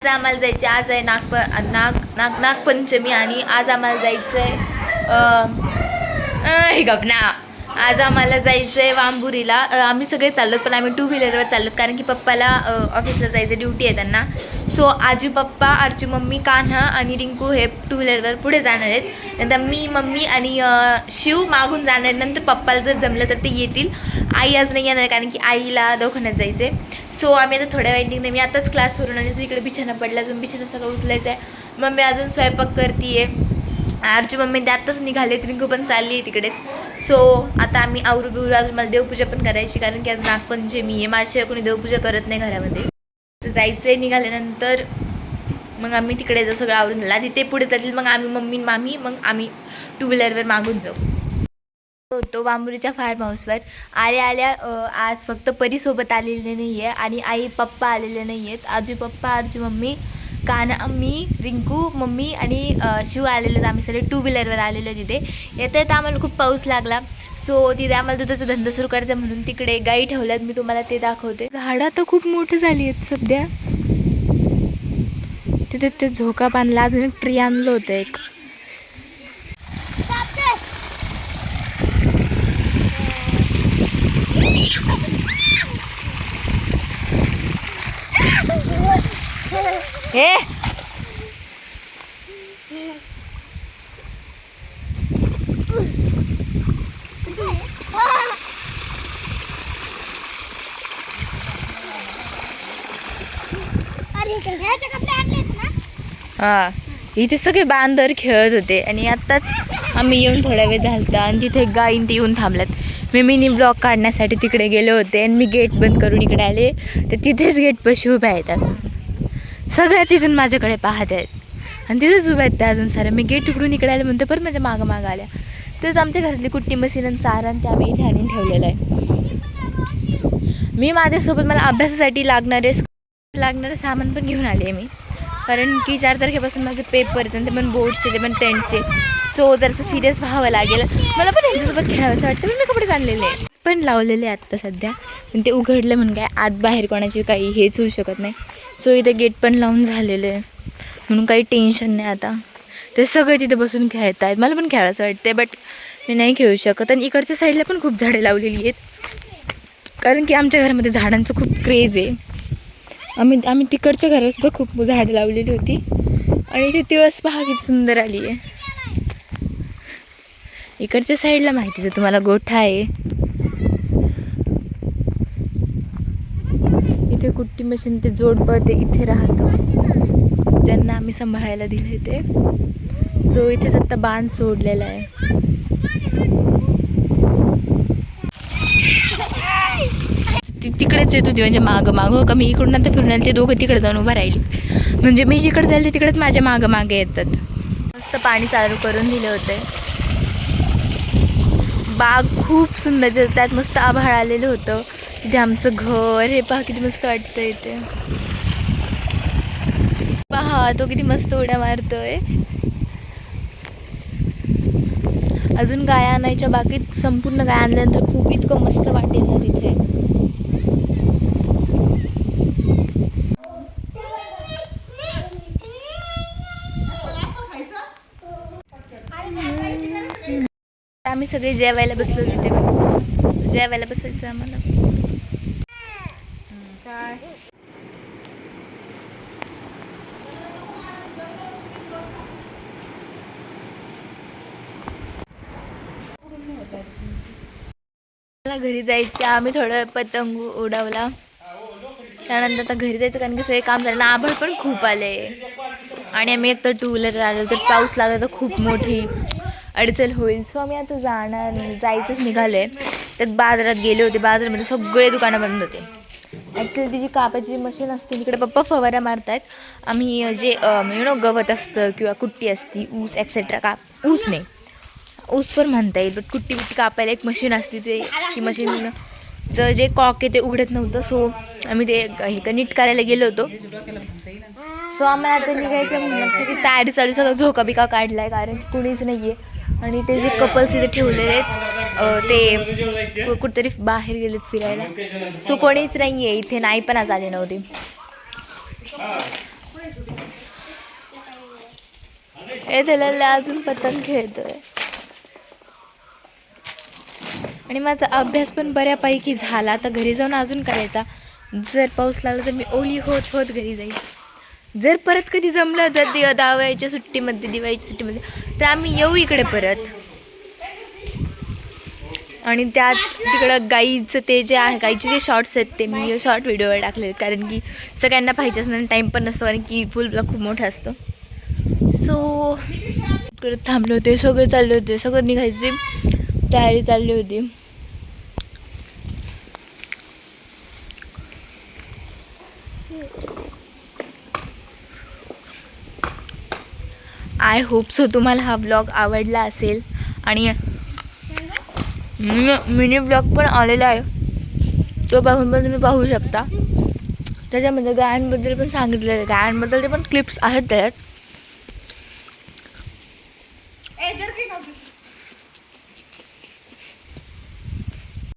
आम्हाला जायचं आज आहे नागपंचमी आणि आज आम्हाला जायचं आहे गपना आज आम्हाला जायचं आहे वांबुरीला. आम्ही सगळे चाललो पण आम्ही 2 व्हीलरवर चाललो कारण की पप्पाला ऑफिसला जायचं ड्युटी आहे त्यांना. सो आजी पप्पा आरची मम्मी कान्हा आणि रिंकू हे 2 व्हीलरवर पुढे जाणार आहेत. नंतर मी मम्मी आणि शिव मागून जाणार आहेत. नंतर पप्पाला जर जमलं तर ते येतील. आई आज नाही येणार कारण की आईला दवाखान्यात जायचं आहे. सो आम्ही आता थोड्या वेळ निघणे. मी आताच क्लासवरून आणि इकडे बिछाना पडला अजून बिछाना सगळं उचलायचं आहे. मम्मी अजून स्वयंपाक करते. आरची मम्मी ते आत्ताच निघाले. रिंकू पण चालली आहे तिकडेच. सो आता आम्ही आवरू बिवरू अजून मला देवपूजा पण करायची कारण की आज नागपंचमी आहे. माझ्याशिवाय कोणी देवपूजा करत नाही घरामध्ये. तर जायचं आहे निघाल्यानंतर मग आम्ही तिकडे जाऊ सगळं आवरून झालं. तिथे पुढे जातील मग आम्ही मम्मी मामी मग आम्ही 2 व्हीलरवर मागून जाऊ. तो वांबुरीच्या फार्म हाऊसवर आल्या आज फक्त परीसोबत आलेले नाही आहे आणि आई पप्पा आलेले नाही आहेत. आजी पप्पा आरची मम्मी कान्हा मी रिंकू मम्मी आणि शिव आलेलो. आम्ही सगळे 2 व्हीलरवर आलेलो. तिथे येत आम्हाला खूप पाऊस लागला. सो तिथे आम्हाला दुधाचा धंदा सुरू करायचा म्हणून तिकडे गाई ठेवल्यात. मी तुम्हाला ते दाखवते. झाडं तर खूप मोठी झाली आहेत सध्या. तिथे ते झोका बांधला. अजून एक ट्री आणलं होतं एक. हे हा इथे सगळे बांदर खेळत होते आणि आत्ताच आम्ही येऊन थोडा वेळ झालता आणि तिथे गाईन ते येऊन थांबल्यात. मी मिनी ब्लॉग काढण्यासाठी तिकडे गेले होते आणि मी गेट बंद करून इकडे आले तर तिथेच गेटपाशी उभ्या आहेत. अजून सगळ्या तिथून माझ्याकडे पाहत आहेत आणि तिथेच उभ्या आहेत त्या अजून साऱ्या. मी गेट उघडून इकडे आले म्हणते परत माझ्या मागं आल्या. तेच आमच्या घरातली कुट्टी मशीन आणि चारा आणि त्यावेळी इथे आणून ठेवलेलं आहे. मी माझ्यासोबत मला अभ्यासासाठी लागणारे सामान पण घेऊन आले मी कारण की 4 तारखेपासून माझे पेपर आहेत ते पण बोर्डचे ते पण टेंटचे. सो जरासं सिरियस व्हावं लागेल. मला पण यांच्यासोबत खेळावंसं वाटतं. मी कपडे आणलेले पण लावलेले आत्ता सध्या पण ते उघडलं म्हणून काय आत बाहेर कोणाची काही हेच होऊ शकत नाही. सो इथे गेट पण लावून झालेलं आहे म्हणून काही टेन्शन नाही. आता ते सगळे तिथे बसून खेळत आहेत. मला पण खेळायचं वाटते बट मी नाही खेळू शकत. आणि इकडच्या साईडला पण खूप झाडे लावलेली आहेत कारण की आमच्या घरामध्ये झाडांचं खूप क्रेज आहे. आम्ही तिकडच्या घरात सुद्धा खूप झाडं लावलेली होती आणि इथे तुळस पहा किती सुंदर आली आहे. इकडच्या साईडला माहितीच आहे तुम्हाला गोठा आहे. इथे कुट्टी मशीन ते जोडपं ते इथे राहतं त्यांना आम्ही सांभाळायला दिले ते. सो इथेच आता बांध सोडलेला आहे. तिकडेच येत होती म्हणजे मागं का मी इकडून आता फिरून आले. ते दोघं तिकडे जाऊन उभं राहिली म्हणजे मी जिकडे जाईल ते तिकडेच माझ्या मागे येतात. मस्त पाणी चालू करून दिले होते. बाग खूप सुंदर त्यात मस्त आभाळ आलेलं होतं. तिथे आमचं घर हे पहा किती मस्त वाटतं. इथे पहा तो किती मस्त उड्या मारतोय. अजून गाय आणायच्या बाकीत संपूर्ण गाय आणल्यानंतर खूप इतकं मस्त वाटेल ना तिथे. आम्ही सगळे जेवायला बसलो. तिथे जेवायला बसायचं आम्हाला. मला घरी जायचं. आम्ही थोडं पतंग उडवला त्यानंतर आता घरी जायचं कारण की सगळे काम झालं ना. आभाळ पण खूप आले आणि आम्ही एक तर 2 व्हीलर आलो तर पाऊस लागला तर खूप मोठी अडचण होईल. सो आम्ही आता जायचंच निघालो आहे. त्यात बाजारात गेले होते. बाजारामध्ये सगळे दुकानं बंद होते. ॲक्च्युली ती जी कापाची मशीन असते तिकडे पप्पा फवारा मारत आहेत. आम्ही जे गवत असतं किंवा कुट्टी असती ऊस एक्सेट्रा ऊस नाही ऊस पण म्हणता येईल बट कुट्टी कापायला एक मशीन असते. ती मशीनचं जे कॉक आहे ते उघडत नव्हतं. सो आम्ही ते नीट करायला गेलो होतो. सो आम्हाला आता निघायचं म्हणलं की तयारी चालू. सगळं झोका बिका काढला आहे कारण की कुणीच नाही आहे. आणि ते जे कपल्स इथे ठेवलेले आहेत ते कुठेतरी बाहेर गेलेत फिरायला. सो कोणीच नाही आहे इथे. नाही पण आज आले नव्हते. हे त्याला अजून पतंग खेळतोय. आणि माझा अभ्यास पण बऱ्यापैकी झाला. आता घरी जाऊन अजून करायचा. जर पाऊस लागला तर मी ओली होत होत घरी जाईल. जर परत कधी जमलं तर दिवाळीच्या सुट्टीमध्ये तर आम्ही येऊ इकडे परत. आणि त्यात तिकडं गाईचं ते जे आहे, गाईचे जे शॉर्ट्स आहेत ते मी शॉर्ट व्हिडिओवर टाकले आहेत. कारण की सगळ्यांना पाहिजे असणार, टाईम पण नसतो कारण की फुल ब्लॉग खूप मोठा असतो. सो इकडे थांबले होते, सगळे चालले होते, सगळं निघायची तयारी चालली होती. आय होप सो तुम्हाला हा ब्लॉग आवडला असेल. आणि मिनी ब्लॉग पण आलेला आहे, तो पाहून पण तुम्ही पाहू शकता. त्याच्यामध्ये गायांबद्दल पण सांगितलेलं आहे, गायांबद्दलचे पण क्लिप्स आहेत त्याच्यात.